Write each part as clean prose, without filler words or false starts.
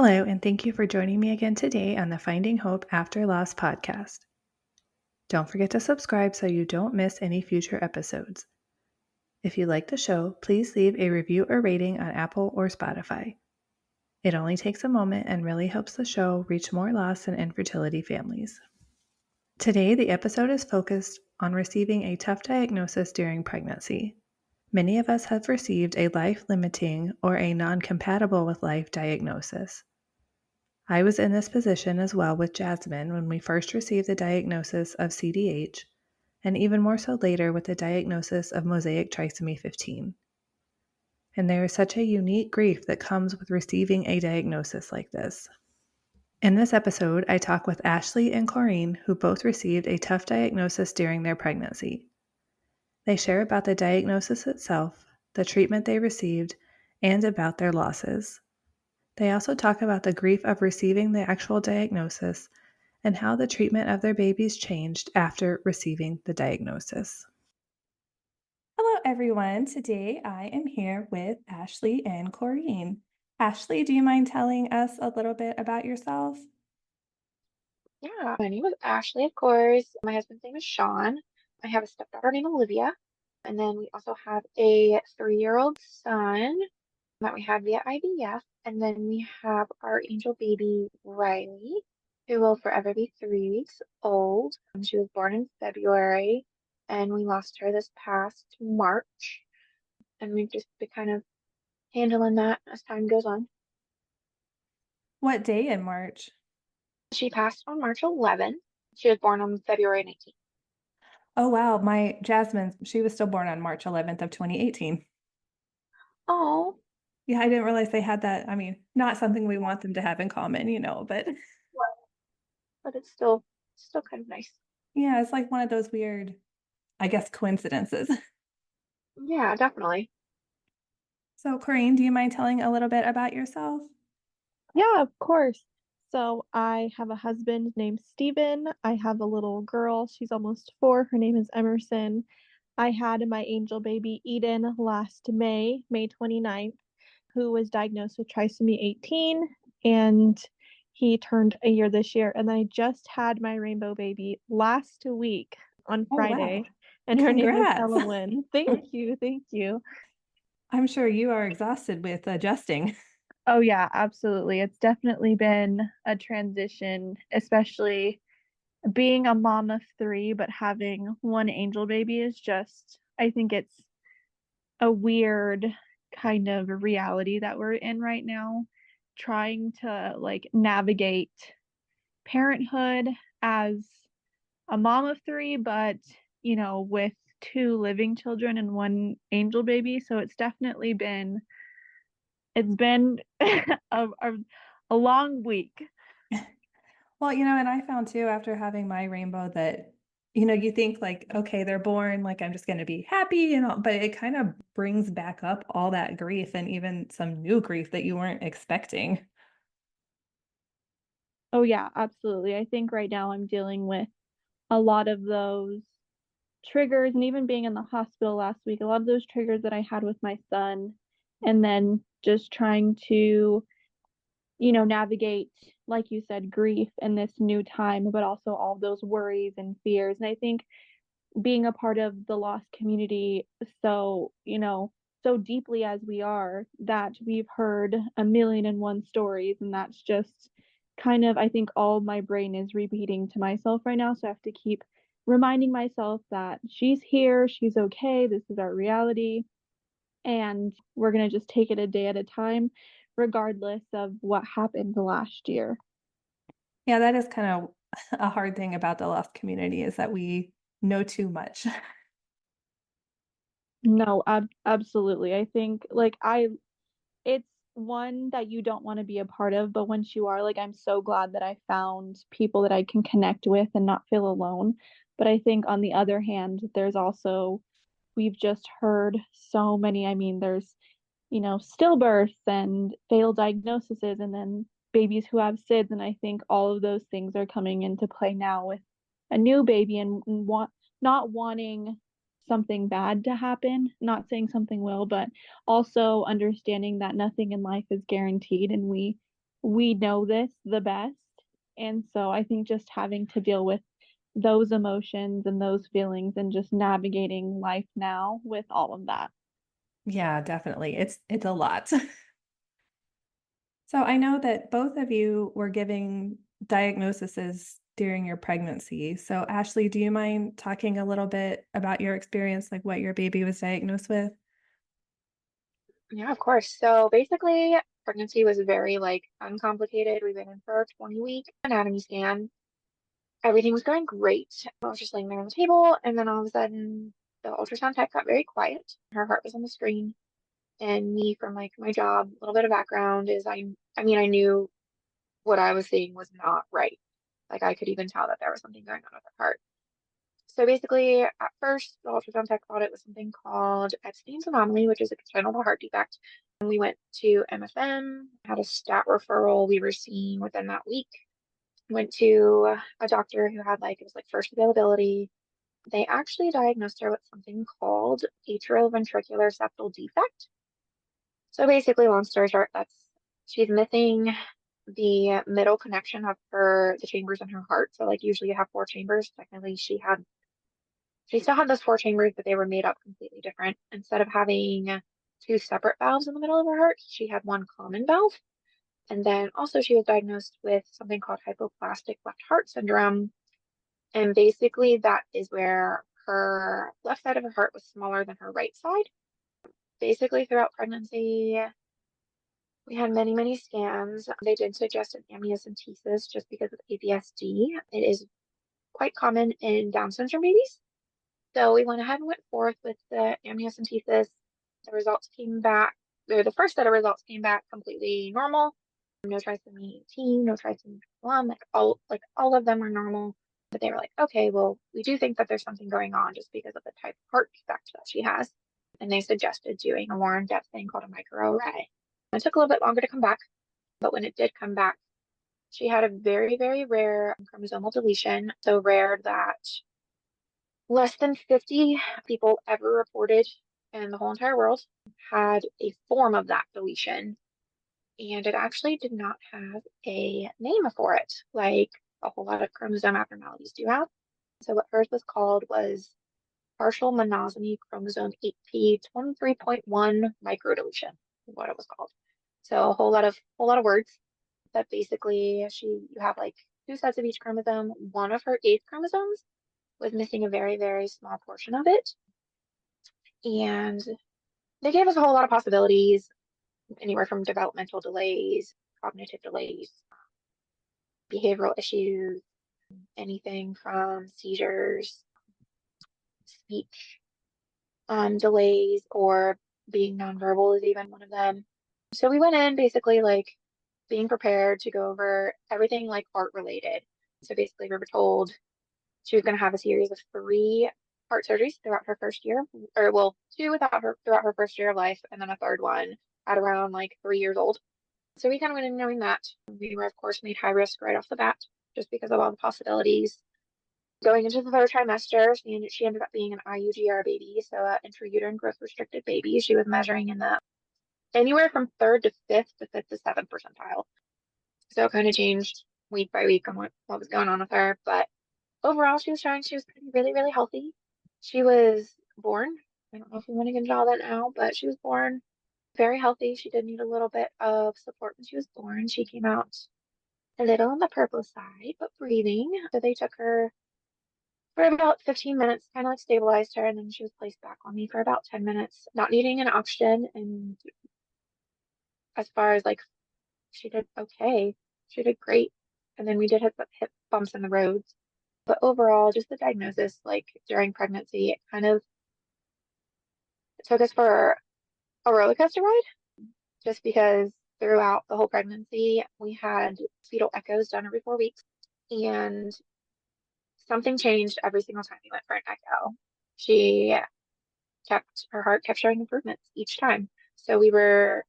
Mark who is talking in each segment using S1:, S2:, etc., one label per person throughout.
S1: Hello, and thank you for joining me again today on the Finding Hope After Loss podcast. Don't forget to subscribe so you don't miss any future episodes. If you like the show, please leave a review or rating on Apple or Spotify. It only takes a moment and really helps the show reach more loss and infertility families. Today, the episode is focused on receiving a tough diagnosis during pregnancy. Many of us have received a life-limiting or a non-compatible with life diagnosis. I was in this position as well with Jasmine when we first received the diagnosis of CDH, and even more so later with the diagnosis of mosaic trisomy 15. And there is such a unique grief that comes with receiving a diagnosis like this. In this episode, I talk with Ashley and Corinne, who both received a tough diagnosis during their pregnancy. They share about the diagnosis itself, the treatment they received, and about their losses. They also talk about the grief of receiving the actual diagnosis and how the treatment of their babies changed after receiving the diagnosis. Hello, everyone. Today I am here with Ashley and Corinne. Ashley, do you mind telling us a little bit about yourself?
S2: Yeah, my name is Ashley, of course. My husband's name is Sean. I have a stepdaughter named Olivia. And then we also have a 3-year-old son that we had via IVF. And then we have our angel baby, Riley, who will forever be 3 weeks old. She was born in February, and we lost her this past March. And we've just been kind of handling that as time goes on.
S1: What day in March?
S2: She passed on March 11th. She was born on February 19th.
S1: Oh, wow. My Jasmine, she was still born on March 11th of 2018.
S2: Oh.
S1: Yeah, I didn't realize they had that. I mean, not something we want them to have in common, but
S2: But it's still kind of nice.
S1: yeah, it's like one of those weird, I guess, coincidences.
S2: Yeah, definitely.
S1: So, Corinne, do you mind telling a little bit about yourself?
S3: Yeah, of course. So I have a husband named Steven. I have a little girl. She's almost 4. Her name is Emerson. I had my angel baby Eden last May 29th, who was diagnosed with trisomy 18, and he turned a year this year. And I just had my rainbow baby last week on
S1: Oh, wow.
S3: Friday, and her name is
S1: Congrats.
S3: Ellen. Thank you. Thank you.
S1: I'm sure you are exhausted with adjusting.
S3: Oh, yeah, absolutely. It's definitely been a transition, especially being a mom of 3, but having one angel baby is just, I think it's a weird kind of reality that we're in right now, trying to like navigate parenthood as a mom of 3, but with 2 living children and one angel baby. So it's been a long week.
S1: Well, and I found too after having my rainbow that, you think like, okay, they're born, like I'm just going to be happy, but it kind of brings back up all that grief and even some new grief that you weren't expecting.
S3: Oh, yeah, absolutely. I think right now I'm dealing with a lot of those triggers, and even being in the hospital last week, a lot of those triggers that I had with my son, and then just trying to, navigate, like you said, grief in this new time, but also all those worries and fears. And I think being a part of the lost community so deeply as we are, that we've heard a million and one stories, and that's just kind of, I think, all my brain is repeating to myself right now. So I have to keep reminding myself that she's here, she's okay, this is our reality, and we're going to just take it a day at a time regardless of what happened last year.
S1: Yeah, that is kind of a hard thing about the lost community is that we know too much.
S3: No, absolutely. I think it's one that you don't want to be a part of, but once you are, like, I'm so glad that I found people that I can connect with and not feel alone. But I think on the other hand, there's also, we've just heard so many, I mean, there's, stillbirths and failed diagnoses, and then babies who have SIDS. And I think all of those things are coming into play now with a new baby, and not wanting something bad to happen, not saying something will, but also understanding that nothing in life is guaranteed, and we we know this the best. And so I think just having to deal with those emotions and those feelings and just navigating life now with all of that.
S1: Yeah, definitely. It's a lot. So I know that both of you were giving diagnoses during your pregnancy. So Ashley, do you mind talking a little bit about your experience, like what your baby was diagnosed with?
S2: Yeah, of course. So basically, pregnancy was very like uncomplicated. We went in for a 20-week anatomy scan. Everything was going great. I was just laying there on the table, and then all of a sudden, the ultrasound tech got very quiet. Her heart was on the screen, and me from like my job, a little bit of background is I mean, I knew what I was seeing was not right. Like I could even tell that there was something going on with her heart. So basically, at first, the ultrasound tech thought it was something called Epstein's anomaly, which is a congenital heart defect. And we went to MFM, had a stat referral we were seeing within that week. Went to a doctor who had like, it was like first availability. They actually diagnosed her with something called atrioventricular septal defect. So basically, long story short, she's missing the middle connection of the chambers in her heart. So like usually you have four chambers. Technically, she still had those four chambers, but they were made up completely different. Instead of having two separate valves in the middle of her heart, she had one common valve. And then also she was diagnosed with something called hypoplastic left heart syndrome. And basically that is where her left side of her heart was smaller than her right side. Basically throughout pregnancy, we had many, many scans. They did suggest an amniocentesis just because of ABSD. It is quite common in Down syndrome babies. So we went ahead and went forth with the amniocentesis. The results came back, or the first set of results came back completely normal. No trisomy 18, no trisomy 21, like all of them were normal. But they were like, okay, well, we do think that there's something going on just because of the type of heart defect that she has. And they suggested doing a more in-depth thing called a microarray. It took a little bit longer to come back, but when it did come back, she had a very, very rare chromosomal deletion. So rare that less than 50 people ever reported in the whole entire world had a form of that deletion. And it actually did not have a name for it, like a whole lot of chromosome abnormalities do have. So what hers was called was partial monosomy chromosome 8p 23.1 microdeletion, is what it was called. So a whole lot of words. But basically you have like two sets of each chromosome. One of her eighth chromosomes was missing a very, very small portion of it. And they gave us a whole lot of possibilities, anywhere from developmental delays, cognitive delays, behavioral issues, anything from seizures, speech delays, or being nonverbal is even one of them. So we went in basically like being prepared to go over everything like art related. So basically we were told she was going to have a series of 3 heart surgeries throughout her first year, or well, 2 without her throughout her first year of life, and then a third one at around like 3 years old. So we kind of went in knowing that we were, of course, made high risk right off the bat, just because of all the possibilities. Going into the third trimester, she ended up being an IUGR baby, so an intrauterine growth restricted baby. She was measuring in the anywhere from third to fifth to seventh percentile. So it kind of changed week by week on what was going on with her, but overall, she was really, really healthy. She was born. I don't know if we want to get into all that now, but she was born very healthy. She did need a little bit of support when she was born. She came out a little on the purple side, but breathing. So they took her for about 15 minutes, kind of like stabilized her, and then she was placed back on me for about 10 minutes, not needing an oxygen. And as far as like, she did okay. She did great. And then we did hit bumps in the roads. But overall, just the diagnosis, like during pregnancy, it kind of took us for a roller coaster ride, just because throughout the whole pregnancy, we had fetal echoes done every 4 weeks, and something changed every single time we went for an echo. She her heart kept showing improvements each time. So we were,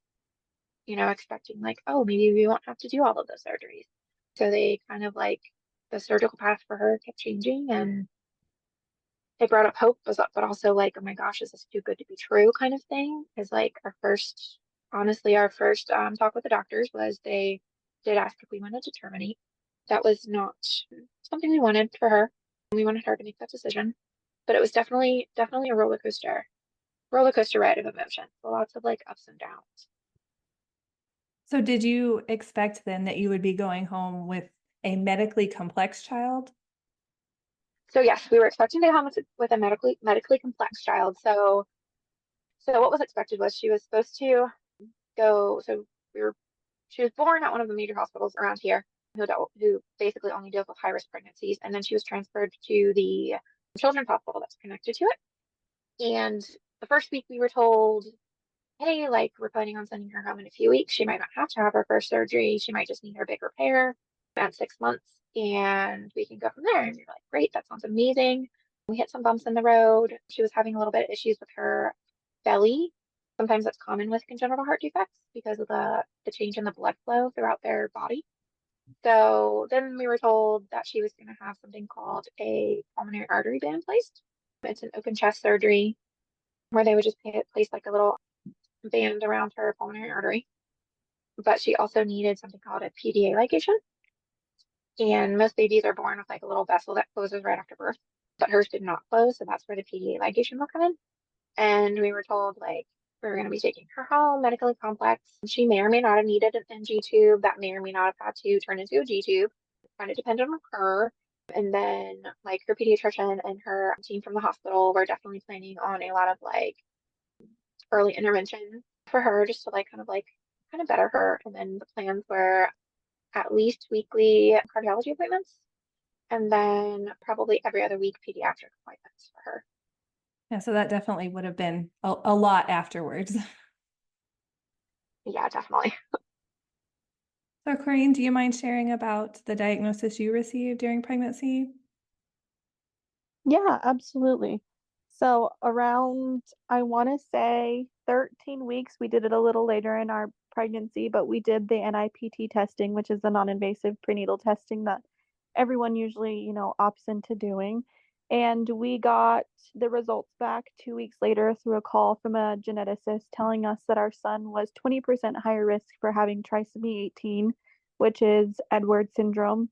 S2: expecting like, oh, maybe we won't have to do all of those surgeries. So they kind of like the surgical path for her kept changing, and it brought up hope, but also like, oh my gosh, is this too good to be true kind of thing? Is like honestly, our first talk with the doctors was they did ask if we wanted to terminate. That was not something we wanted for her. We wanted her to make that decision, but it was definitely a roller coaster ride of emotions. Lots of like ups and downs.
S1: So did you expect then that you would be going home with a medically complex child?
S2: So yes, we were expecting to come with a medically complex child. So what was expected was she was supposed to go. We were she was born at one of the major hospitals around here who basically only deals with high risk pregnancies, and then she was transferred to the children's hospital that's connected to it. And the first week we were told, hey, like we're planning on sending her home in a few weeks. She might not have to have her first surgery. She might just need her big repair at 6 months, and we can go from there. And you're like, great, that sounds amazing. We hit some bumps in the road. She was having a little bit of issues with her belly. Sometimes that's common with congenital heart defects because of the change in the blood flow throughout their body. So then we were told that she was going to have something called a pulmonary artery band placed. It's an open chest surgery where they would just place like a little band around her pulmonary artery. But she also needed something called a PDA ligation. And most babies are born with like a little vessel that closes right after birth, but hers did not close. So that's where the PDA ligation will come in. And we were told like we were going to be taking her home, medically complex. She may or may not have needed an NG tube. That may or may not have had to turn into a G tube. It kind of depended on her. And then like her pediatrician and her team from the hospital were definitely planning on a lot of like early intervention for her just to like kind of better her. And then the plans were at least weekly cardiology appointments and then probably every other week pediatric appointments for her.
S1: Yeah, so that definitely would have been a lot afterwards.
S2: Yeah, definitely.
S1: So Corinne, do you mind sharing about the diagnosis you received during pregnancy?
S3: Yeah, absolutely. So around, I want to say 13 weeks, we did it a little later in our pregnancy, but we did the NIPT testing, which is the non-invasive prenatal testing that everyone usually, opts into doing. And we got the results back 2 weeks later through a call from a geneticist telling us that our son was 20% higher risk for having trisomy 18, which is Edwards syndrome.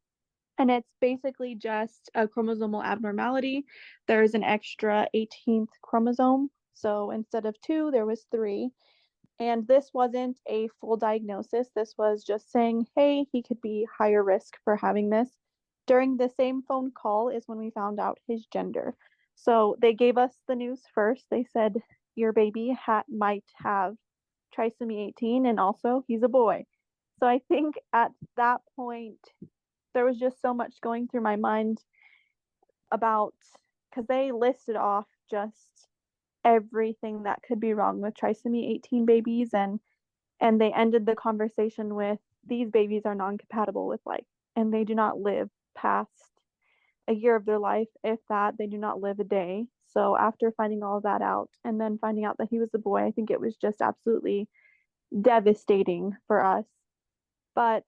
S3: And it's basically just a chromosomal abnormality. There's an extra 18th chromosome. So instead of two, there was three. And this wasn't a full diagnosis. This was just saying, hey, he could be higher risk for having this. During the same phone call is when we found out his gender. So they gave us the news first. They said, your baby might have trisomy 18, and also he's a boy. So I think at that point, there was just so much going through my mind about, because they listed off just everything that could be wrong with trisomy 18 babies, and they ended the conversation with, these babies are non-compatible with life and they do not live past a year of their life. If that, they do not live a day. So after finding all of that out and then finding out that he was a boy, I think it was just absolutely devastating for us. But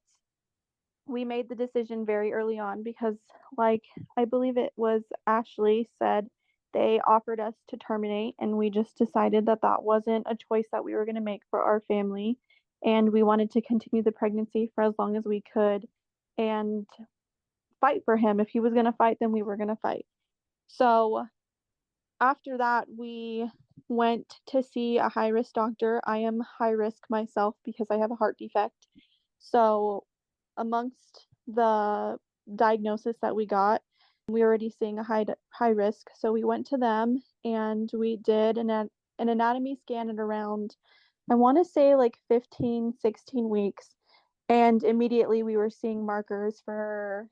S3: we made the decision very early on because, like, I believe it was Ashley said, they offered us to terminate, and we just decided that that wasn't a choice that we were going to make for our family. And we wanted to continue the pregnancy for as long as we could and fight for him. If he was going to fight, then we were going to fight. So after that, we went to see a high risk doctor. I am high risk myself because I have a heart defect. So amongst the diagnosis that we got, we were already seeing a high risk. So we went to them and we did an anatomy scan at around, I want to say like 15, 16 weeks. And immediately we were seeing markers for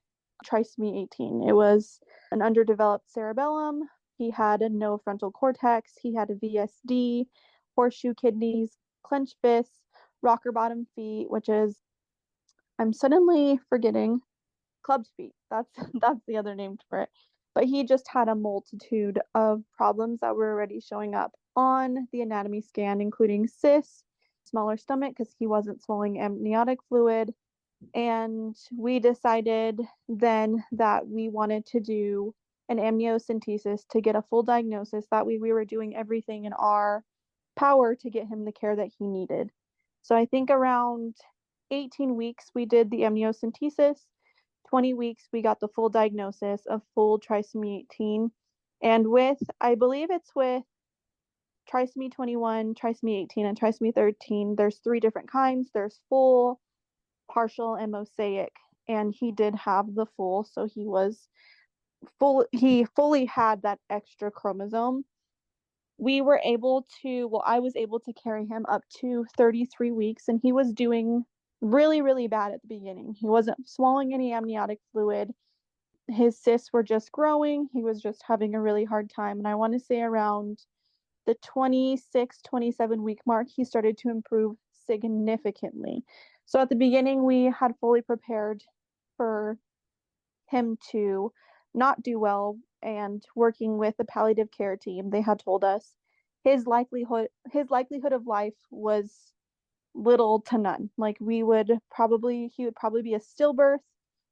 S3: trisomy 18. It was an underdeveloped cerebellum. He had no frontal cortex. He had a VSD, horseshoe kidneys, clenched fists, rocker bottom feet, which is, I'm suddenly forgetting, clubbed feet. That's the other name for it. But he just had a multitude of problems that were already showing up on the anatomy scan, including cysts, smaller stomach because he wasn't swallowing amniotic fluid. And we decided then that we wanted to do an amniocentesis to get a full diagnosis. That way we were doing everything in our power to get him the care that he needed. So I think around 18 weeks, we did the amniocentesis. 20 weeks, we got the full diagnosis of full trisomy 18. And I believe it's with trisomy 21, trisomy 18, and trisomy 13, there's 3 different kinds. There's full, partial, and mosaic. And he did have the full, so he fully had that extra chromosome. I was able to carry him up to 33 weeks, and he was doing really, really bad at the beginning. He wasn't swallowing any amniotic fluid. His cysts were just growing. He was just having a really hard time. And I want to say around the 26, 27 week mark, he started to improve significantly. So at the beginning, we had fully prepared for him to not do well, and working with the palliative care team, they had told us his likelihood of life was little to none. Like he would probably be a stillbirth,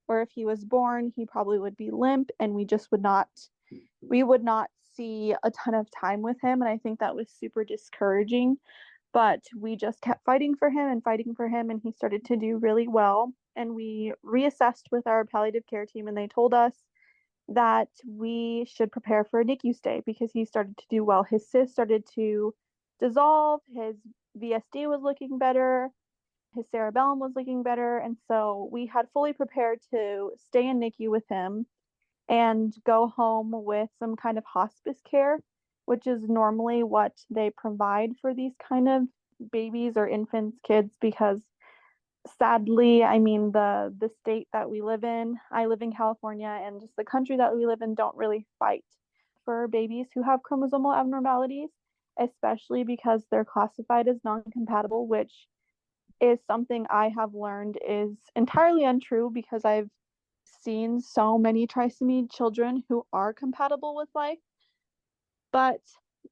S3: or if he was born, he probably would be limp, and we would not see a ton of time with him. And I think that was super discouraging, but we just kept fighting for him, and he started to do really well. And we reassessed with our palliative care team, and they told us that we should prepare for a NICU stay because he started to do well. His cyst started to dissolve, his VSD was looking better, his cerebellum was looking better, and so we had fully prepared to stay in NICU with him and go home with some kind of hospice care, which is normally what they provide for these kind of babies or infants, kids, because sadly, I mean, the state that we live in, I live in California, and just the country that we live in don't really fight for babies who have chromosomal abnormalities, especially because they're classified as non-compatible, which is something I have learned is entirely untrue because I've seen so many trisomy children who are compatible with life. But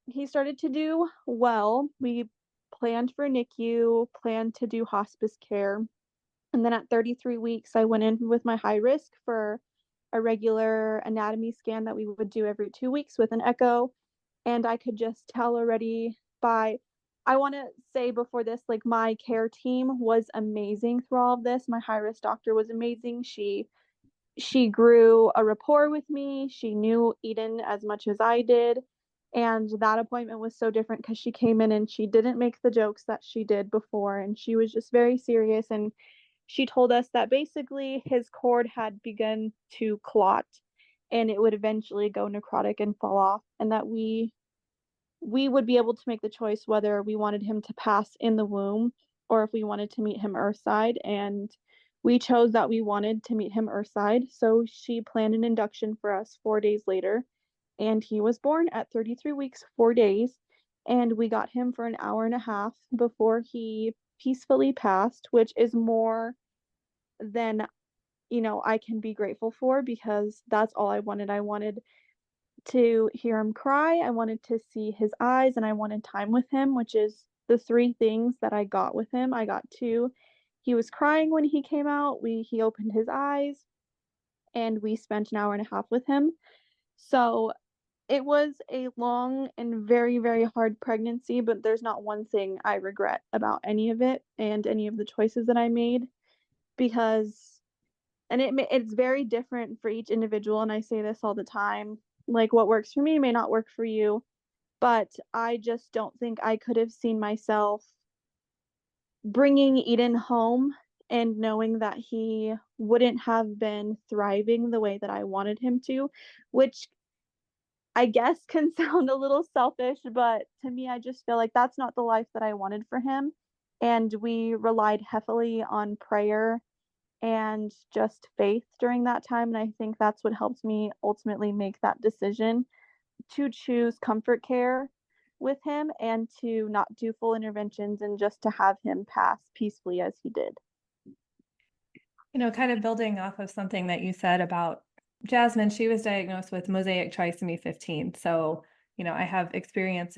S3: he started to do well. We planned for NICU, planned to do hospice care. And then at 33 weeks, I went in with my high risk for a regular anatomy scan that we would do every 2 weeks with an echo. And I could just tell already I want to say before this, like my care team was amazing through all of this. My high risk doctor was amazing. She grew a rapport with me. She knew Eden as much as I did. And that appointment was so different because she came in and she didn't make the jokes that she did before. And she was just very serious. And she told us that basically his cord had begun to clot and it would eventually go necrotic and fall off. And that we would be able to make the choice whether we wanted him to pass in the womb or if we wanted to meet him earthside. And we chose that we wanted to meet him earthside. So she planned an induction for us 4 days later. And he was born at 33 weeks, 4 days. And we got him for an hour and a half before he peacefully passed, which is more than, I can be grateful for because that's all I wanted. I wanted to hear him cry. I wanted to see his eyes and I wanted time with him, which is the 3 things that I got with him. I got 2. He was crying when he came out. He opened his eyes and we spent an hour and a half with him. So it was a long and very, very hard pregnancy, but there's not one thing I regret about any of it and any of the choices that I made it's very different for each individual. And I say this all the time, like what works for me may not work for you, but I just don't think I could have seen myself bringing Eden home and knowing that he wouldn't have been thriving the way that I wanted him to, which I guess can sound a little selfish, but to me, I just feel like that's not the life that I wanted for him. And we relied heavily on prayer and just faith during that time. And I think that's what helped me ultimately make that decision to choose comfort care with him and to not do full interventions and just to have him pass peacefully as he did.
S1: Kind of building off of something that you said about Jasmine, she was diagnosed with mosaic trisomy 15. So, I have experience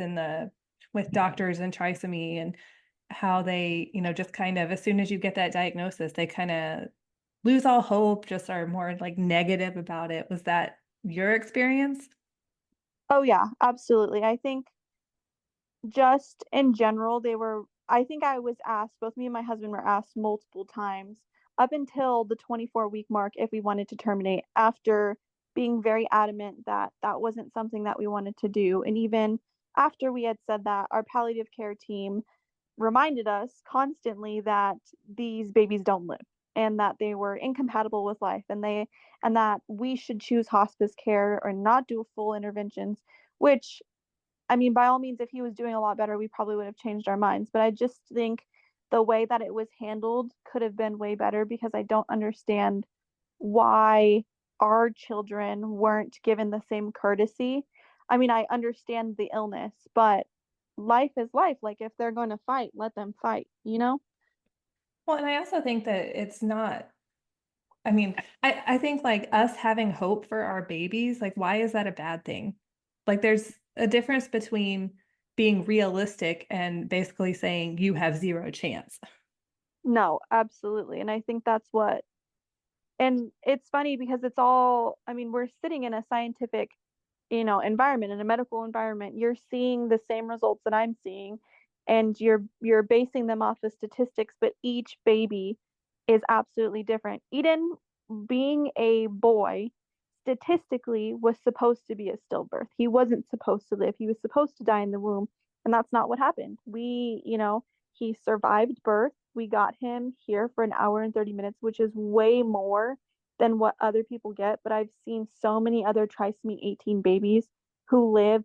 S1: with doctors and trisomy and how they, just kind of, as soon as you get that diagnosis, they kind of lose all hope, just are more like negative about it. Was that your experience?
S3: Oh yeah, absolutely. I think just in general, I think I was asked, both me and my husband were asked multiple times up until the 24-week mark if we wanted to terminate, after being very adamant that that wasn't something that we wanted to do. And even after we had said that, our palliative care team reminded us constantly that these babies don't live and that they were incompatible with life, and that we should choose hospice care or not do full interventions, which, I mean, by all means, if he was doing a lot better, we probably would have changed our minds. But I just think the way that it was handled could have been way better, because I don't understand why our children weren't given the same courtesy. I mean, I understand the illness, but life is life. Like, if they're going to fight, let them fight, you know?
S1: Well, and I also think that it's not, I mean, I think like us having hope for our babies, like, why is that a bad thing? Like, there's a difference between being realistic and basically saying you have zero chance.
S3: No, absolutely. And I think that's what, and it's funny because it's all, I mean, we're sitting in a scientific, environment, in a medical environment. You're seeing the same results that I'm seeing, and you're basing them off of statistics, but each baby is absolutely different. Eden, being a boy, statistically was supposed to be a stillbirth. He wasn't supposed to live. He was supposed to die in the womb, and that's not what happened. He survived birth. We got him here for an hour and 30 minutes, which is way more than what other people get. But I've seen so many other trisomy 18 babies who live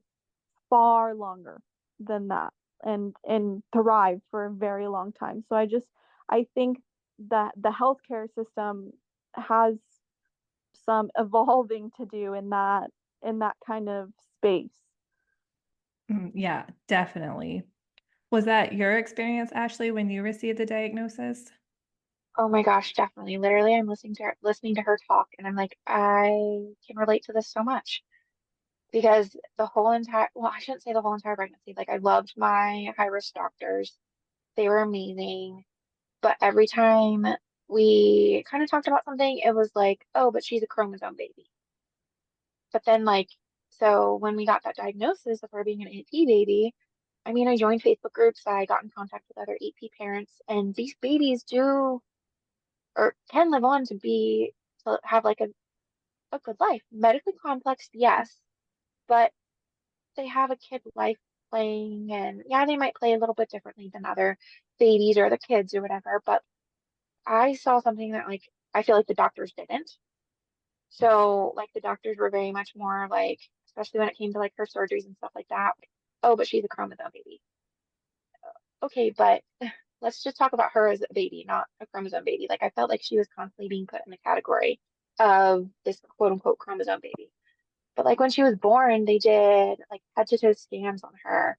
S3: far longer than that, and thrive for a very long time. So I think that the healthcare system has some evolving to do in that kind of space.
S1: Yeah, definitely. Was that your experience, Ashley, when you received the diagnosis?
S2: Oh my gosh, definitely. Literally, I'm listening to her talk, and I'm like, I can relate to this so much because the whole entire, well, I shouldn't say the whole entire pregnancy. Like, I loved my high risk doctors. They were amazing. But every time we kind of talked about something, it was like, oh, but she's a chromosome baby. But then, like, so when we got that diagnosis of her being an AP baby, I mean, I joined Facebook groups, I got in contact with other AP parents, and these babies do or can live on to have like a good life. Medically complex, yes, but they have a kid life playing, and yeah, they might play a little bit differently than other babies or other kids or whatever, but I saw something that like I feel like the doctors didn't. So like the doctors were very much more like, especially when it came to like her surgeries and stuff like that. Like, oh, but she's a chromosome baby. Okay, but let's just talk about her as a baby, not a chromosome baby. Like I felt like she was constantly being put in the category of this quote unquote chromosome baby. But like when she was born, they did like head to toe scans on her,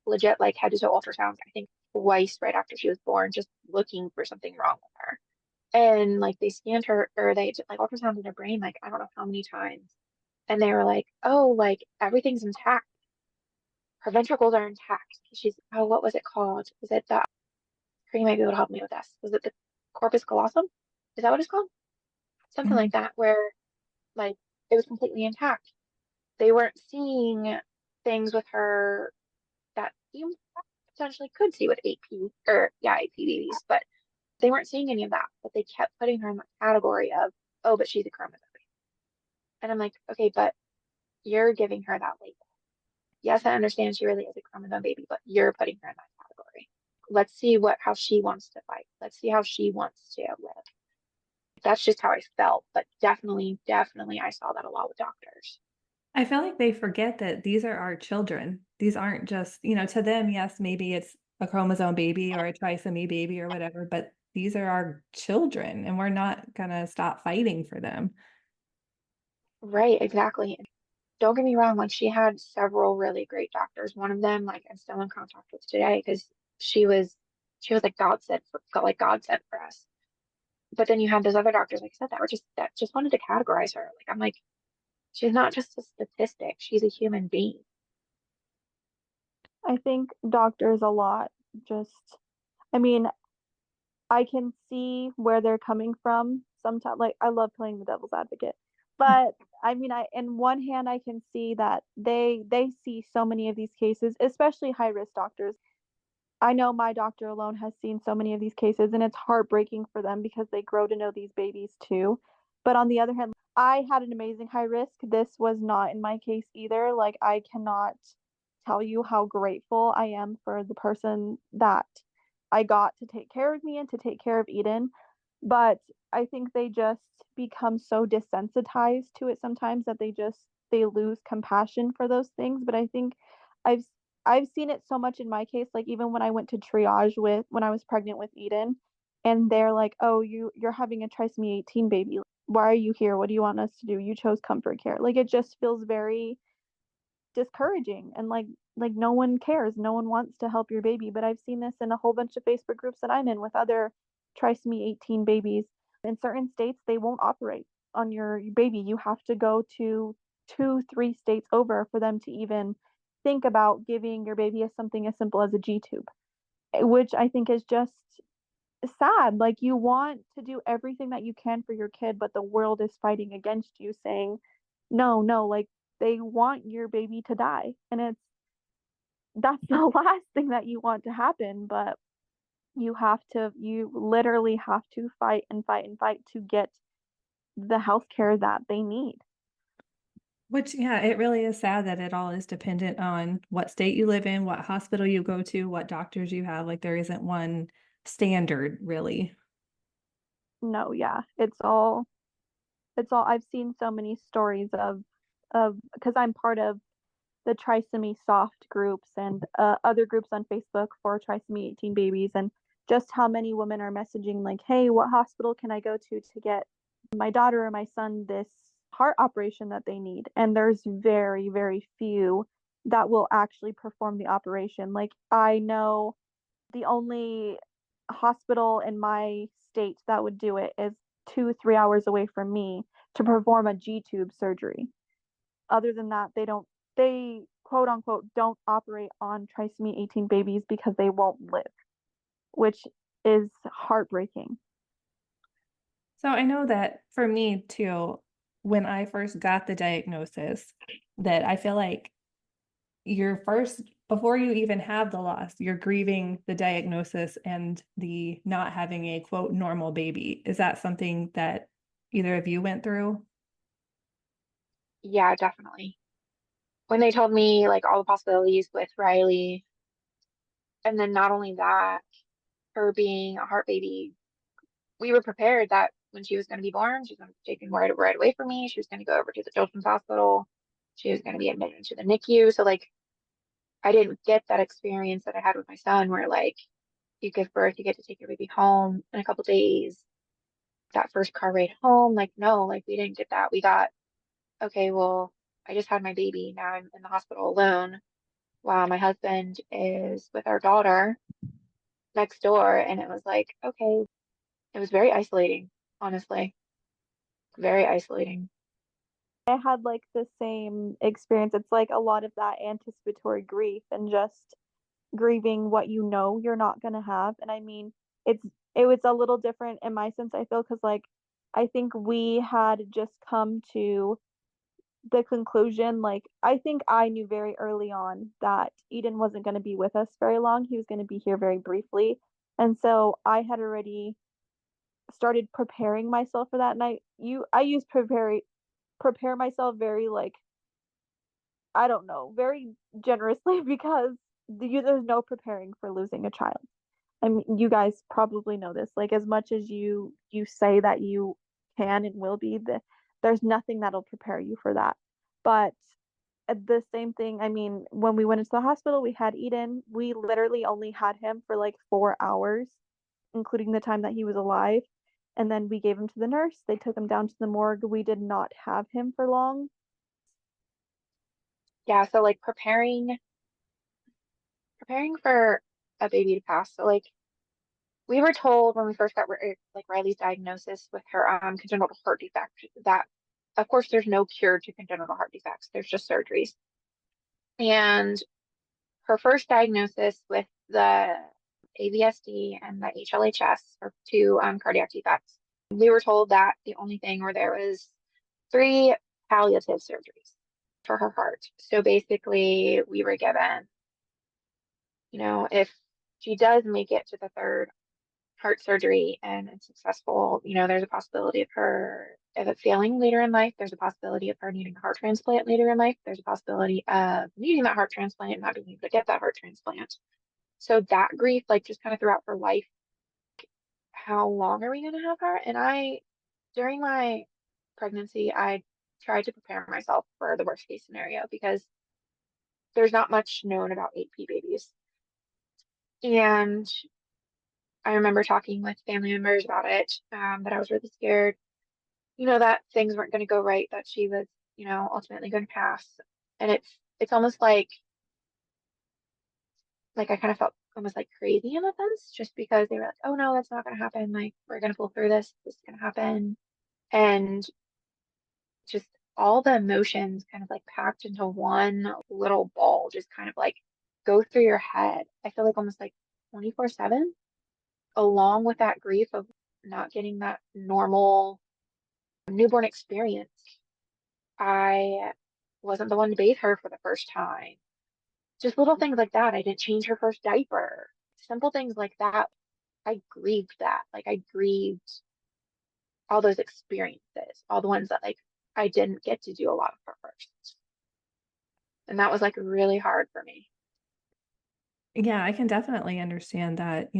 S2: legit like head to toe ultrasounds, I think twice right after she was born, just looking for something wrong with her. And like they scanned her or they did like ultrasound in her brain, like I don't know how many times. And they were like, oh, like everything's intact. Her ventricles are intact. She's, oh, what was it called? Was it the, you might be able to help me with this. Was it the corpus callosum? Is that what it's called? Something
S1: Mhm.
S2: like that, where like it was completely intact. They weren't seeing things with her that you potentially could see with AP or yeah, AP babies, but they weren't seeing any of that. But they kept putting her in that category of, oh, but she's a chromosome. And I'm like, okay, but you're giving her that label. Yes, I understand she really is a chromosome baby, but you're putting her in that category. Let's see how she wants to fight. Let's see how she wants to live. That's just how I felt. But definitely, definitely I saw that a lot with doctors.
S1: I feel like they forget that these are our children. These aren't just, to them, yes, maybe it's a chromosome baby or a trisomy baby or whatever, but these are our children and we're not gonna stop fighting for them.
S2: Right, exactly. Don't get me wrong, like she had several really great doctors. One of them, like I'm still in contact with today because she was she was like God sent for us. But then you had those other doctors, like I said, that just wanted to categorize her. Like I'm like, she's not just a statistic, she's a human being.
S3: I think doctors a lot just, I mean, I can see where they're coming from sometimes. Like, I love playing the devil's advocate. But I mean, in one hand, I can see that they see so many of these cases, especially high risk doctors. I know my doctor alone has seen so many of these cases, and it's heartbreaking for them because they grow to know these babies too. But on the other hand, I had an amazing high risk. This was not in my case either. Like, I cannot tell you how grateful I am for the person that I got to take care of me and to take care of Eden. But I think they just become so desensitized to it sometimes that they lose compassion for those things. But I think I've I've seen it so much in my case, like even when I went to triage with when I was pregnant with Eden, and they're like, "Oh, you're having a trisomy 18 baby. Why are you here? What do you want us to do? You chose comfort care." Like it just feels very discouraging and like no one cares. No one wants to help your baby. But I've seen this in a whole bunch of Facebook groups that I'm in with other trisomy 18 babies. In certain states, they won't operate on your baby. You have to go to 2, 3 states over for them to even think about giving your baby something as simple as a G tube, which I think is just sad. Like you want to do everything that you can for your kid, but the world is fighting against you, saying, no, no, like they want your baby to die. And that's the last thing that you want to happen, but you literally have to fight and fight and fight to get the health care that they need.
S1: Which, yeah, it really is sad that it all is dependent on what state you live in, what hospital you go to, what doctors you have. Like there isn't one standard, really.
S3: No, yeah, it's all I've seen so many stories of because I'm part of the trisomy soft groups and other groups on Facebook for trisomy 18 babies, and just how many women are messaging like, hey, what hospital can I go to get my daughter or my son this heart operation that they need? And there's very, very few that will actually perform the operation. Like I know the only hospital in my state that would do it is 2, 3 hours away from me to perform a G tube surgery. Other than that, they quote unquote don't operate on trisomy 18 babies because they won't live, which is heartbreaking.
S1: So I know that for me too, when I first got the diagnosis, that I feel like you're first, before you even have the loss, you're grieving the diagnosis and the not having a quote normal baby. Is that something that either of you went through?
S2: Yeah, definitely. When they told me like all the possibilities with Riley, and then not only that, her being a heart baby, we were prepared that when she was going to be born, she was going to be taken right away from me. She was going to go over to the children's hospital. She was going to be admitted into the NICU. So like I didn't get that experience that I had with my son, where like you give birth, you get to take your baby home in a couple days. That first car ride home, like no, like we didn't get that. We got, okay, well, I just had my baby. Now I'm in the hospital alone while my husband is with our daughter next door. And it was like, okay, it was very isolating, honestly, very isolating.
S3: I had like the same experience. It's like a lot of that anticipatory grief and just grieving what you know you're not going to have. And I mean, it's it was a little different in my sense, I feel, because like I think we had just come to the conclusion, like I think I knew very early on that Eden wasn't going to be with us very long. He was going to be here very briefly. And so I had already started preparing myself for that night. I use prepare myself very like, I don't know, very generously because there's no preparing for losing a child. I mean, you guys probably know this. Like as much as you say that you can and will be, there's nothing that'll prepare you for that. But the same thing, I mean, when we went into the hospital, we had Eden. We literally only had him for like 4 hours, including the time that he was alive. And then we gave him to the nurse. They took him down to the morgue. We did not have him for long.
S2: Yeah, so like preparing for a baby to pass. So like we were told when we first got like Riley's diagnosis with her congenital heart defect that of course there's no cure to congenital heart defects. There's just surgeries. And her first diagnosis with the AVSD and the HLHS or two cardiac defects. We were told that the only thing where there was three palliative surgeries for her heart. So basically, we were given, if she does make it to the third heart surgery and it's successful, there's a possibility of it failing later in life. There's a possibility of her needing a heart transplant later in life. There's a possibility of needing that heart transplant and not being able to get that heart transplant. So that grief, like, just kind of throughout her life, how long are we going to have her? And during my pregnancy, I tried to prepare myself for the worst case scenario because there's not much known about 8P babies. And I remember talking with family members about it, that I was really scared, that things weren't going to go right, that she was, ultimately going to pass. And it's almost like I kind of felt almost like crazy in a sense, just because they were like, oh no, that's not going to happen. Like, we're going to pull through this. This is going to happen. And just all the emotions kind of like packed into one little ball, just kind of like go through your head. I feel like almost like 24/7, along with that grief of not getting that normal newborn experience. I wasn't the one to bathe her for the first time. Just little things like that. I didn't change her first diaper. Simple things like that. I grieved that. Like, I grieved all those experiences, all the ones that like I didn't get to do a lot of for first. And that was like really hard for me.
S1: Yeah, I can definitely understand that.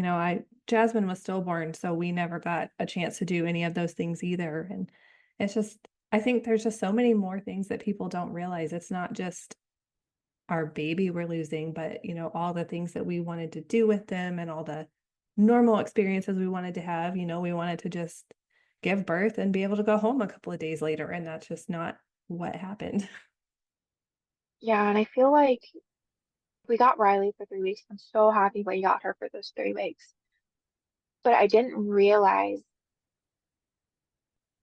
S1: Jasmine was stillborn, so we never got a chance to do any of those things either. And it's just, I think there's just so many more things that people don't realize. It's not just our baby we're losing, but all the things that we wanted to do with them and all the normal experiences we wanted to have. We wanted to just give birth and be able to go home a couple of days later, and that's just not what happened.
S2: Yeah, and I feel like we got Riley for 3 weeks. I'm so happy we got her for those 3 weeks. But I didn't realize,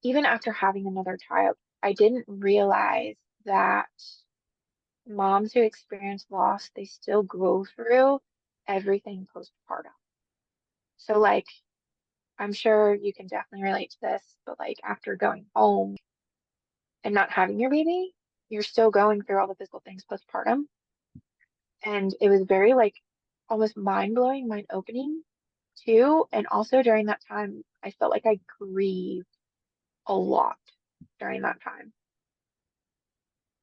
S2: even after having another child, I didn't realize that moms who experience loss, they still go through everything postpartum. So like, I'm sure you can definitely relate to this, but like after going home and not having your baby, you're still going through all the physical things postpartum. And it was very like almost mind blowing, mind opening too. And also during that time, I felt like I grieved a lot during that time.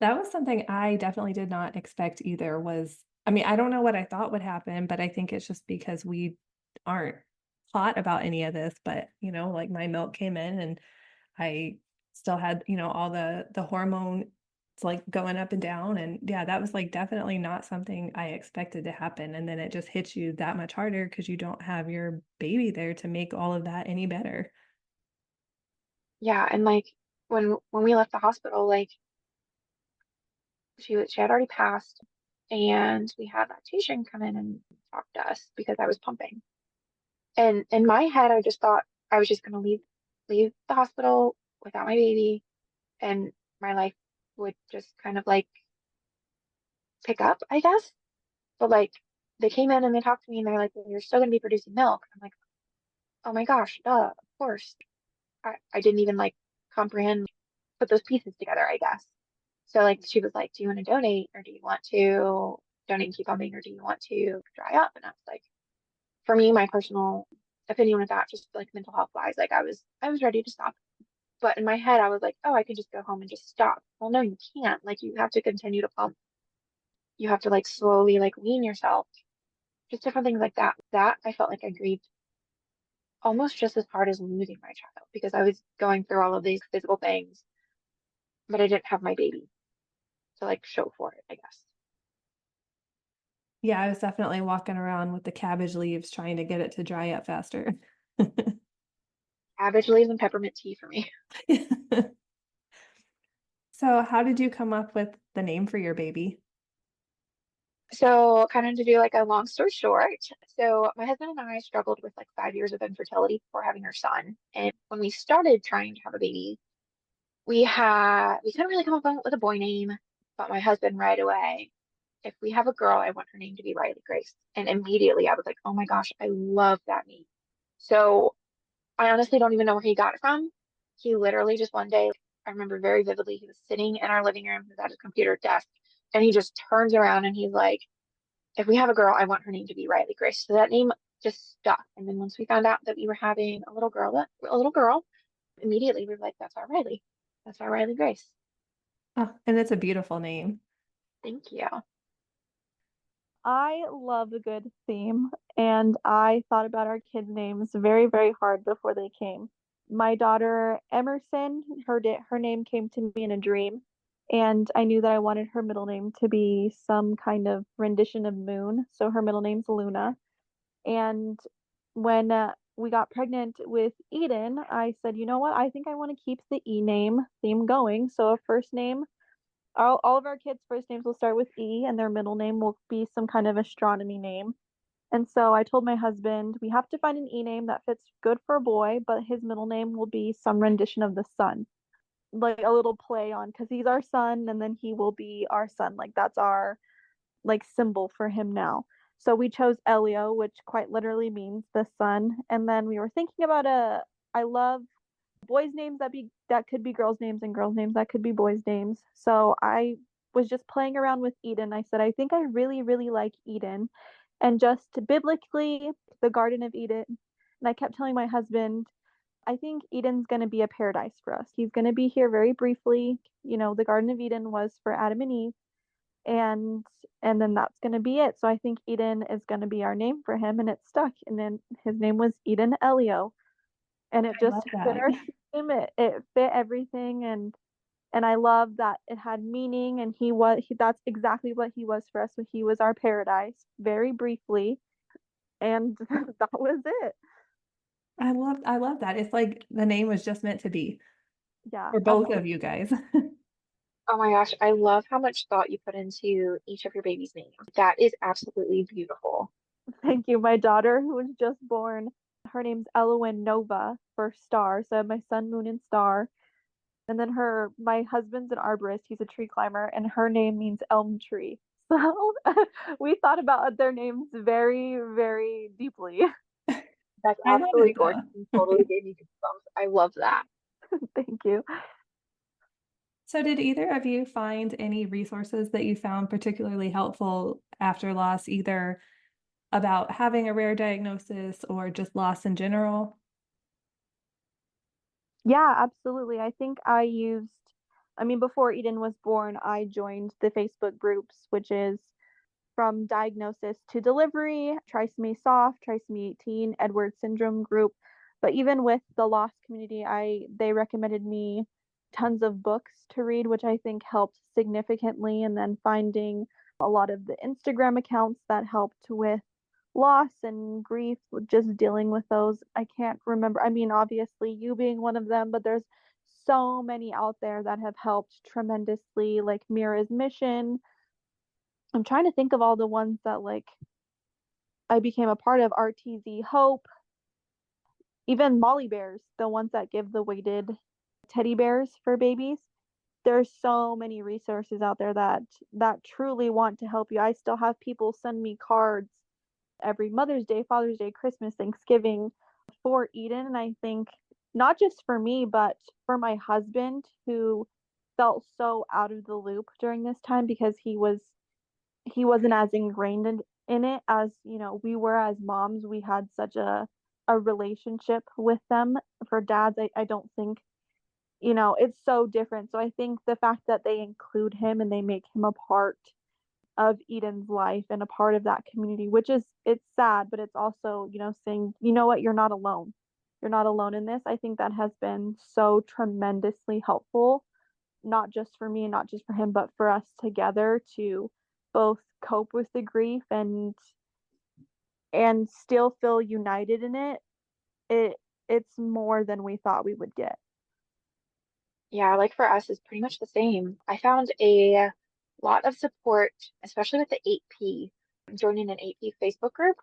S1: That was something I definitely did not expect either. I mean, I don't know what I thought would happen, but I think it's just because we aren't taught about any of this. But, like my milk came in and I still had, all the hormones like going up and down. And yeah, that was like definitely not something I expected to happen. And then it just hits you that much harder because you don't have your baby there to make all of that any better.
S2: Yeah, and like when we left the hospital, like she had already passed, and we had lactation come in and talk to us because I was pumping. And in my head, I just thought I was just gonna leave the hospital without my baby, and my life would just kind of like pick up, I guess. But like they came in and they talked to me and they're like, well, you're still gonna be producing milk. I'm like, oh my gosh, duh, of course. I didn't even like comprehend, put those pieces together, I guess. So like she was like, do you want to donate or do you want to donate and keep pumping or do you want to dry up? And I was like, for me, my personal opinion with that, just like mental health wise, like I was ready to stop. But in my head, I was like, oh, I can just go home and just stop. Well, no, you can't. Like you have to continue to pump. You have to like slowly like wean yourself. Just different things like that. That I felt like I grieved almost just as hard as losing my child because I was going through all of these physical things, but I didn't have my baby to like show for it, I guess.
S1: Yeah, I was definitely walking around with the cabbage leaves trying to get it to dry up faster.
S2: Cabbage leaves and peppermint tea for me.
S1: So, how did you come up with the name for your baby?
S2: So, kind of to do like a long story short, so my husband and I struggled with like 5 years of infertility before having our son. And when we started trying to have a baby, we couldn't really come up with a boy name, but my husband right away, if we have a girl, I want her name to be Riley Grace. And immediately I was like, oh my gosh, I love that name. So I honestly don't even know where he got it from. He literally just one day, I remember very vividly, he was sitting in our living room, he was at his computer desk, and he just turns around and he's like, if we have a girl, I want her name to be Riley Grace. So that name just stuck. And then once we found out that we were having a little girl, immediately we were like, that's our Riley. That's our Riley Grace.
S1: Oh, and it's a beautiful name.
S2: Thank you.
S3: I love a good theme, and I thought about our kids' names very, very hard before they came. My daughter Emerson, her name came to me in a dream, and I knew that I wanted her middle name to be some kind of rendition of moon, so her middle name's Luna. And when we got pregnant with Eden, I said, you know what? I think I want to keep the E name theme going. So a first name, all of our kids' first names will start with E, and their middle name will be some kind of astronomy name. And so I told my husband, we have to find an E name that fits good for a boy, but his middle name will be some rendition of the sun, like a little play on, because he's our son, and then he will be our son. Like that's our like symbol for him now. So we chose Elio, which quite literally means the sun. And then we were thinking about I love boys' names that could be girls' names and girls' names that could be boys' names. So I was just playing around with Eden. I said, I think I really, really like Eden. And just biblically, the Garden of Eden. And I kept telling my husband, I think Eden's going to be a paradise for us. He's going to be here very briefly. You know, the Garden of Eden was for Adam and Eve, and then that's going to be it. So I think Eden is going to be our name for him, and it stuck. And then his name was Eden Elio, and it
S1: I
S3: just
S1: love
S3: fit
S1: that.
S3: our theme. It fit everything, and I love that it had meaning, and that's exactly what he was for us. So he was our paradise very briefly, and that was it.
S1: I love that. It's like the name was just meant to be
S3: Yeah,
S1: for both of you guys.
S2: Oh my gosh, I love how much thought you put into each of your baby's names. That is absolutely beautiful.
S3: thank you. My daughter, who was just born, her name's Elowen Nova for star. So I have my sun, moon, and star. And then my husband's an arborist. He's a tree climber, and her name means elm tree. So we thought about their names very, very deeply.
S2: That's
S1: I love
S2: absolutely
S1: it
S2: gorgeous and totally gave me goosebumps. I love that.
S3: Thank you.
S1: So, did either of you find any resources that you found particularly helpful after loss, either about having a rare diagnosis or just loss in general?
S3: Yeah, absolutely. I mean, before Eden was born, I joined the Facebook groups, which is from diagnosis to delivery, trisomy soft, trisomy 18, Edwards syndrome group. But even with the loss community, they recommended me tons of books to read, which I think helped significantly. And then finding a lot of the Instagram accounts that helped with loss and grief, just dealing with those. I can't remember. I mean, obviously, you being one of them, but there's so many out there that have helped tremendously, like Mira's Mission. I'm trying to think of all the ones that like I became a part of, RTZ Hope, even Molly Bears, the ones that give the weighted teddy bears for babies. There's so many resources out there that truly want to help you. I still have people send me cards every Mother's Day, Father's Day, Christmas, Thanksgiving for Eden. And I think not just for me, but for my husband, who felt so out of the loop during this time because he wasn't as ingrained in it as we were as moms. We had such a relationship with them. For dads, I don't think it's so different. So I think the fact that they include him and they make him a part of Eden's life and a part of that community, which is, it's sad, but it's also saying, you know what, you're not alone. You're not alone in this. I think that has been so tremendously helpful, not just for me and not just for him, but for us together to both cope with the grief and still feel united in it. It's more than we thought we would get.
S2: Yeah, like for us, it's pretty much the same. I found a lot of support, especially with the 8P, joining an 8P Facebook group,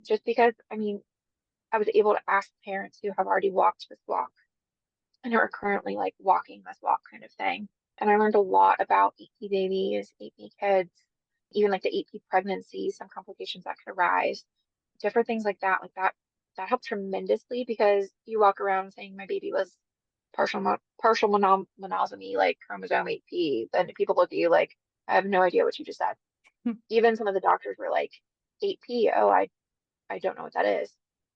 S2: just because, I mean, I was able to ask parents who have already walked this walk and are currently like walking this walk kind of thing. And I learned a lot about 8P babies, 8P kids, even like the 8P pregnancy, some complications that could arise, different things like that. That helped tremendously because you walk around saying my baby was partial monosomy, like chromosome 8P, then people look at you like, I have no idea what you just said. Even some of the doctors were like, 8P, oh, I don't know what that is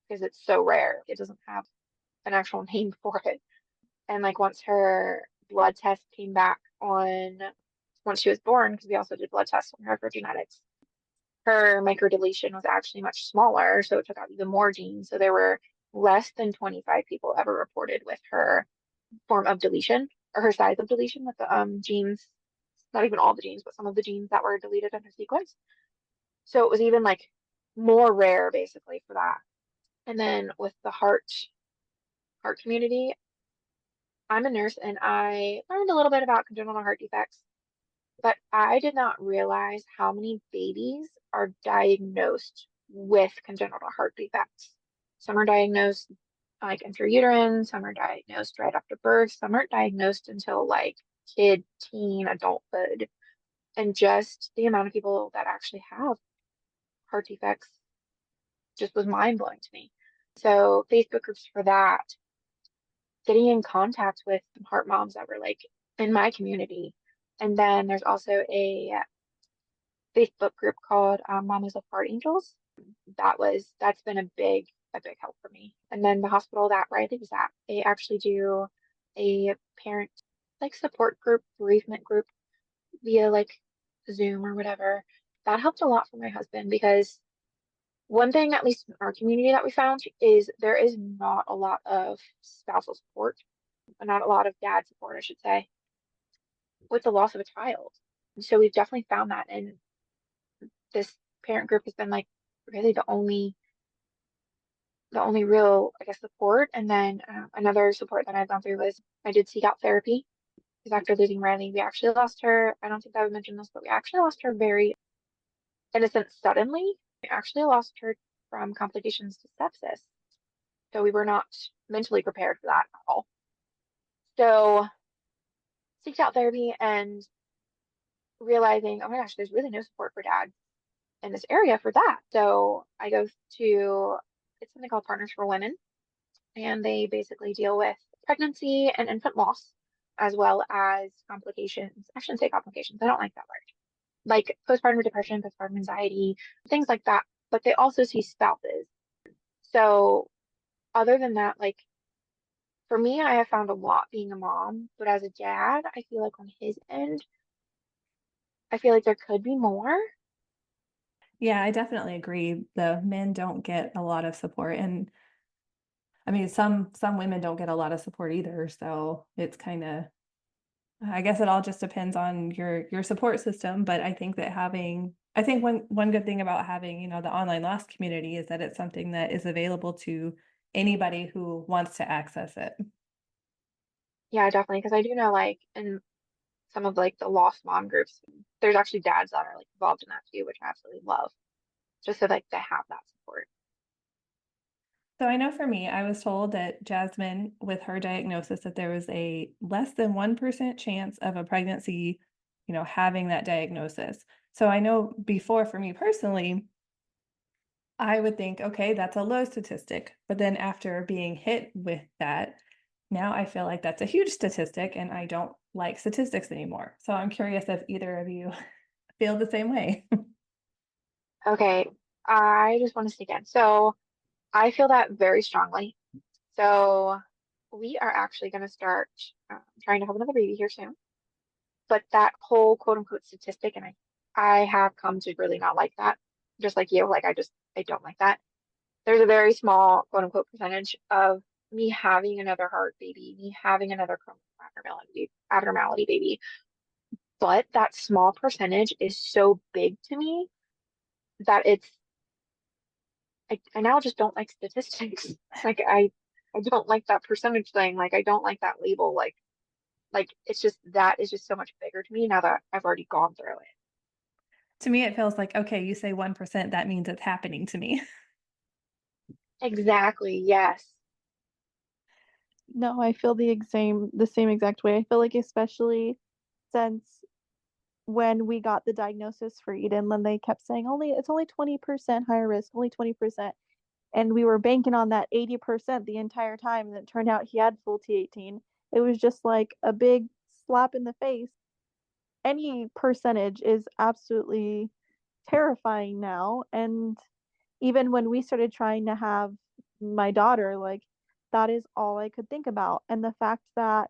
S2: because it's so rare. It doesn't have an actual name for it. And like once her blood test came back on once she was born, because we also did blood tests on her for genetics, her microdeletion was actually much smaller, so it took out even more genes. So there were less than 25 people ever reported with her form of deletion or her size of deletion with the genes, not even all the genes, but some of the genes that were deleted in her sequence. So it was even like more rare basically for that. And then with the heart community, I'm a nurse and I learned a little bit about congenital heart defects, but I did not realize how many babies are diagnosed with congenital heart defects. Some are diagnosed like intrauterine, some are diagnosed right after birth, some aren't diagnosed until like kid, teen, adulthood. And just the amount of people that actually have heart defects just was mind blowing to me. So Facebook groups for that, getting in contact with some heart moms that were like in my community. And then there's also a Facebook group called Mamas of Heart Angels. That's been a big help for me. And then the hospital that Riley was at, they actually do a parent like support group, bereavement group via like Zoom or whatever. That helped a lot for my husband because one thing, at least in our community, that we found is there is not a lot of spousal support, not a lot of dad support, I should say, with the loss of a child. So we've definitely found that, and this parent group has been like really the only real, I guess, support. And then another support that I've gone through was I did seek out therapy because after losing Riley, we actually lost her. I don't think I would mention this, but we actually lost her very, in a sense, suddenly. We actually lost her from complications to sepsis. So we were not mentally prepared for that at all. So seeked out therapy and realizing, oh my gosh, there's really no support for dad in this area for that. So I go to, it's something called Partners for Women, and they basically deal with pregnancy and infant loss, as well as complications. I shouldn't say complications, I don't like that word. Like postpartum depression, postpartum anxiety, things like that. But they also see spouses. So other than that, like for me, I have found a lot being a mom, but as a dad, I feel like on his end, I feel like there could be more.
S1: Yeah, I definitely agree. The men don't get a lot of support, and I mean, some women don't get a lot of support either. So it's kind of, I guess it all just depends on your support system. But I think that I think one good thing about having, the online loss community is that it's something that is available to anybody who wants to access it.
S2: Yeah, definitely. Because I do know, like, in some of like the lost mom groups, there's actually dads that are like involved in that too, which I absolutely love, just so like they have that support.
S1: So I know for me, I was told that Jasmine, with her diagnosis, that there was a less than 1% chance of a pregnancy, having that diagnosis. So I know before, for me personally, I would think, okay, that's a low statistic. But then after being hit with that, now I feel like that's a huge statistic and I don't like statistics anymore. So I'm curious if either of you feel the same way.
S2: Okay, I just want to sneak in. So I feel that very strongly. So we are actually going to start trying to have another baby here soon. But that whole quote unquote statistic, and I have come to really not like that, just like you. Like I don't like that. There's a very small quote unquote percentage of me having another heart baby, me having another chromosome abnormality baby. But that small percentage is so big to me that I now just don't like statistics. Like I don't like that percentage thing. Like I don't like that label. Like it's just that is just so much bigger to me now that I've already gone through it.
S1: To me, it feels like, okay, you say 1%, that means it's happening to me.
S2: Exactly. Yes.
S3: No, I feel the same exact way. I feel like especially since when we got the diagnosis for Eden, when they kept saying it's only 20% higher risk, only 20%. And we were banking on that 80% the entire time, and it turned out he had full T18. It was just like a big slap in the face. Any percentage is absolutely terrifying now. And even when we started trying to have my daughter, like that is all I could think about. And the fact that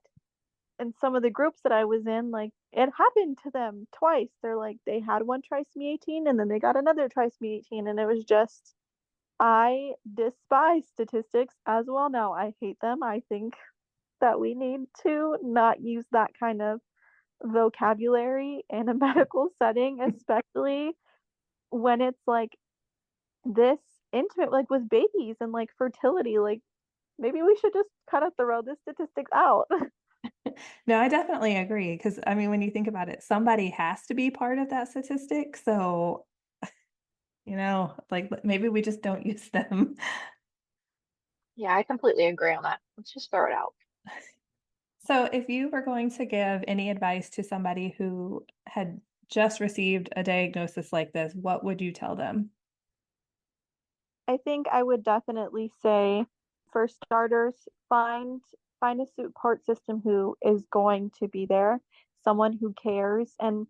S3: in some of the groups that I was in, like it happened to them twice. They're like, they had one trisomy 18 and then they got another trisomy 18. And it was just, I despise statistics as well now. I hate them. I think that we need to not use that kind of vocabulary in a medical setting, especially when it's like this intimate, like with babies and like fertility. Like maybe we should just kind of throw the statistics out.
S1: No, I definitely agree. Because, I mean, when you think about it, somebody has to be part of that statistic. So, like maybe we just don't use them.
S2: Yeah, I completely agree on that. Let's just throw it out.
S1: So, if you were going to give any advice to somebody who had just received a diagnosis like this, what would you tell them?
S3: I think I would definitely say, for starters, find a support system who is going to be there, someone who cares, and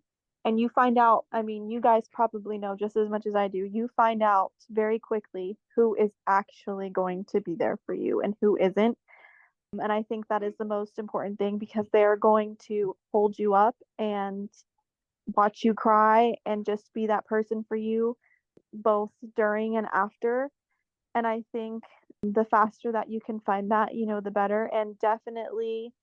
S3: you find out, I mean, you guys probably know just as much as I do. You find out very quickly who is actually going to be there for you and who isn't. And I think that is the most important thing because they're going to hold you up and watch you cry and just be that person for you both during and after. And I think the faster that you can find that, the better. And definitely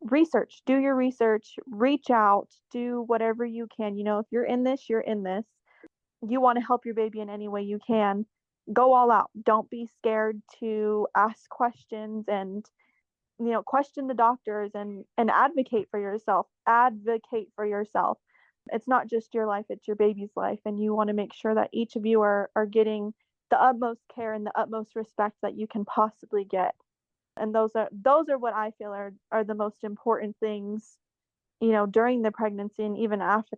S3: research, do your research, reach out, do whatever you can. If you're in this, you're in this. You want to help your baby in any way you can. Go all out. Don't be scared to ask questions and question the doctors and advocate for yourself. Advocate for yourself. It's not just your life, it's your baby's life, and you want to make sure that each of you are getting the utmost care and the utmost respect that you can possibly get. And those are what I feel are the most important things, during the pregnancy and even after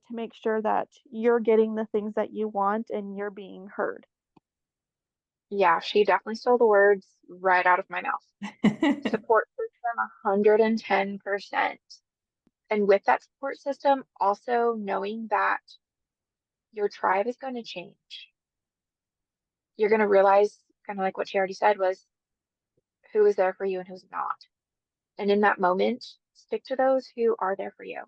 S3: to make sure that you're getting the things that you want and you're being heard.
S2: Yeah, she definitely stole the words right out of my mouth. Support system 110%. And with that support system, also knowing that your tribe is going to change. You're going to realize, kind of like what she already said, was who is there for you and who's not. And in that moment, stick to those who are there for you.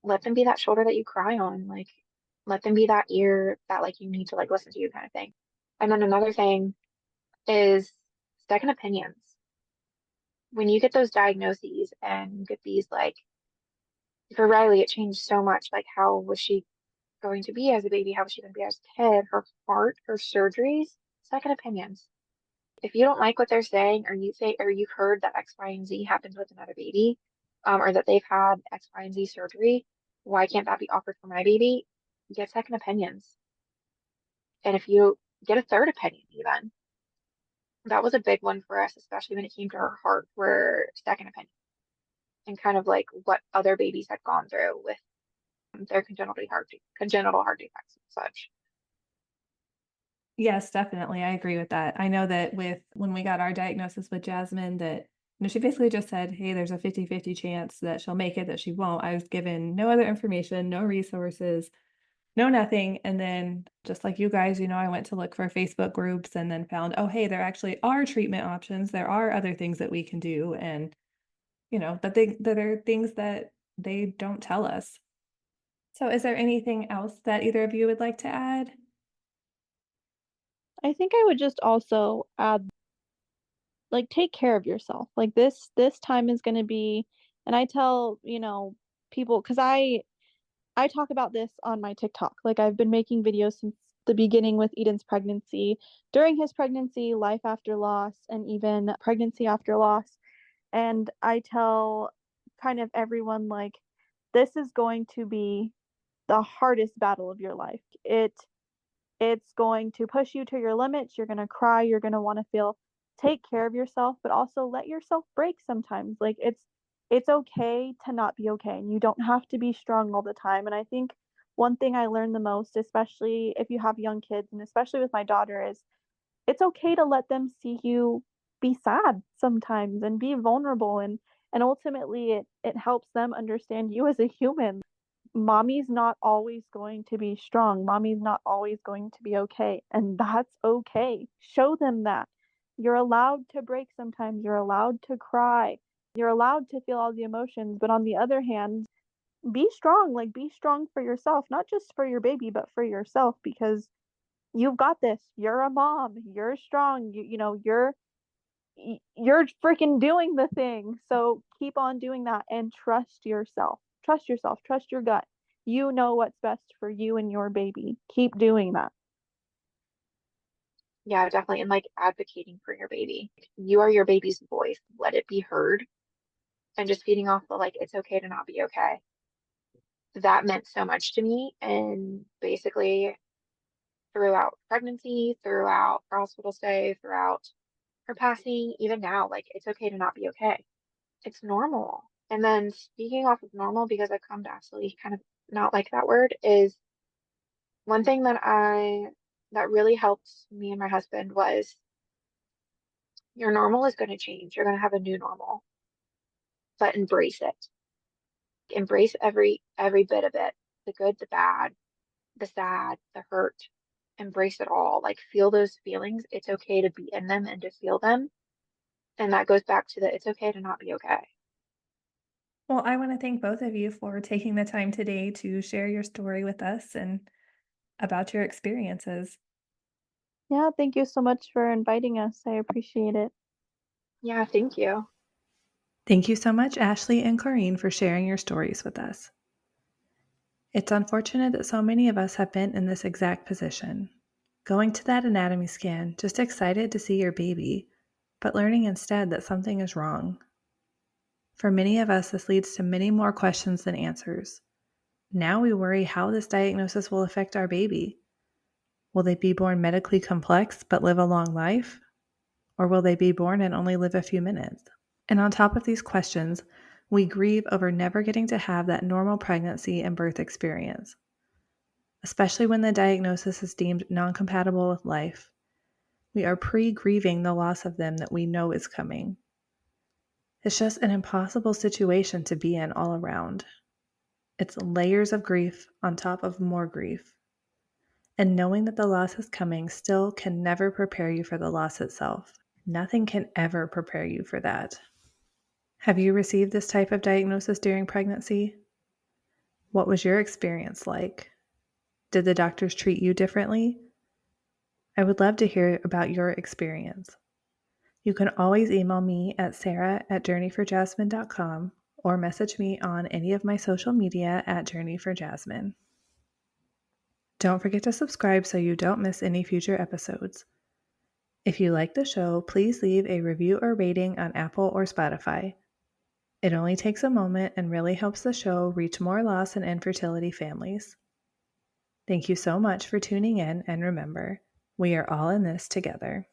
S2: Let them be that shoulder that you cry on. Like, let them be that ear that like you need to like listen to you kind of thing. And then another thing is second opinions. When you get those diagnoses and you get these like for Riley, it changed so much. Like, how was she going to be as a baby? How was she going to be as a kid? Her heart, her surgeries, second opinions. If you don't like what they're saying, or you say, or you've heard that X, Y, and Z happens with another baby, or that they've had X, Y, and Z surgery, why can't that be offered for my baby? Get second opinions. And if you get a third opinion, even that was a big one for us, especially when it came to her heart, were second opinion and kind of like what other babies had gone through with their congenital heart defects and such.
S1: Yes, definitely. I agree with that. I know that when we got our diagnosis with Jasmine, that she basically just said, hey, there's a 50-50 chance that she'll make it, that she won't. I was given no other information, no resources, no nothing. And then just like you guys, I went to look for Facebook groups and then found, oh, hey, there actually are treatment options. There are other things that we can do. And, that are things that they don't tell us. So is there anything else that either of you would like to add?
S3: I think I would just also add, like, take care of yourself. Like this time is going to be, and I tell, people, because I talk about this on my TikTok. Like I've been making videos since the beginning with Eden's pregnancy, during his pregnancy, life after loss, and even pregnancy after loss. And I tell kind of everyone, like, this is going to be the hardest battle of your life. It's going to push you to your limits. You're going to cry. You're going to want to feel, take care of yourself, but also let yourself break sometimes. Like it's okay to not be okay, and you don't have to be strong all the time. And I think one thing I learned the most, especially if you have young kids and especially with my daughter, is it's okay to let them see you be sad sometimes and be vulnerable, and ultimately it helps them understand you as a human. mommy's not always going to be strong. Mommy's not always going to be okay. And that's okay. Show them that. You're allowed to break sometimes. You're allowed to cry. You're allowed to feel all the emotions. But on the other hand, be strong. Like, be strong for yourself, not just for your baby, but for yourself, because you've got this. You're a mom. You're strong. You're freaking doing the thing. So keep on doing that and trust yourself. Trust yourself. Trust your gut. You know what's best for you and your baby. Keep doing that.
S2: Yeah, definitely. And like advocating for your baby. You are your baby's voice. Let it be heard. And just feeding off the like, it's okay to not be okay. That meant so much to me. And basically, throughout pregnancy, throughout her hospital stay, throughout her passing, even now, like, it's okay to not be okay. It's normal. And then speaking off of normal, because I've come to absolutely kind of not like that word, is one thing that really helped me and my husband was your normal is going to change. You're going to have a new normal, but embrace it. Embrace every bit of it, the good, the bad, the sad, the hurt. Embrace it all. Like, feel those feelings. It's okay to be in them and to feel them. And that goes back to the it's okay to not be okay.
S1: Well, I want to thank both of you for taking the time today to share your story with us and about your experiences.
S3: Yeah, thank you so much for inviting us. I appreciate it.
S2: Yeah, thank you.
S1: Thank you so much, Ashley and Corinne, for sharing your stories with us. It's unfortunate that so many of us have been in this exact position. Going to that anatomy scan, just excited to see your baby, but learning instead that something is wrong. For many of us, this leads to many more questions than answers. Now we worry how this diagnosis will affect our baby. Will they be born medically complex but live a long life? Or will they be born and only live a few minutes? And on top of these questions, we grieve over never getting to have that normal pregnancy and birth experience, especially when the diagnosis is deemed non-compatible with life. We are pre-grieving the loss of them that we know is coming. It's just an impossible situation to be in all around. It's layers of grief on top of more grief. And knowing that the loss is coming still can never prepare you for the loss itself. Nothing can ever prepare you for that. Have you received this type of diagnosis during pregnancy? What was your experience like? Did the doctors treat you differently? I would love to hear about your experience. You can always email me at sarah@journeyforjasmine.com or message me on any of my social media at journeyforjasmine. Don't forget to subscribe so you don't miss any future episodes. If you like the show, please leave a review or rating on Apple or Spotify. It only takes a moment and really helps the show reach more loss and infertility families. Thank you so much for tuning in, and remember, we are all in this together.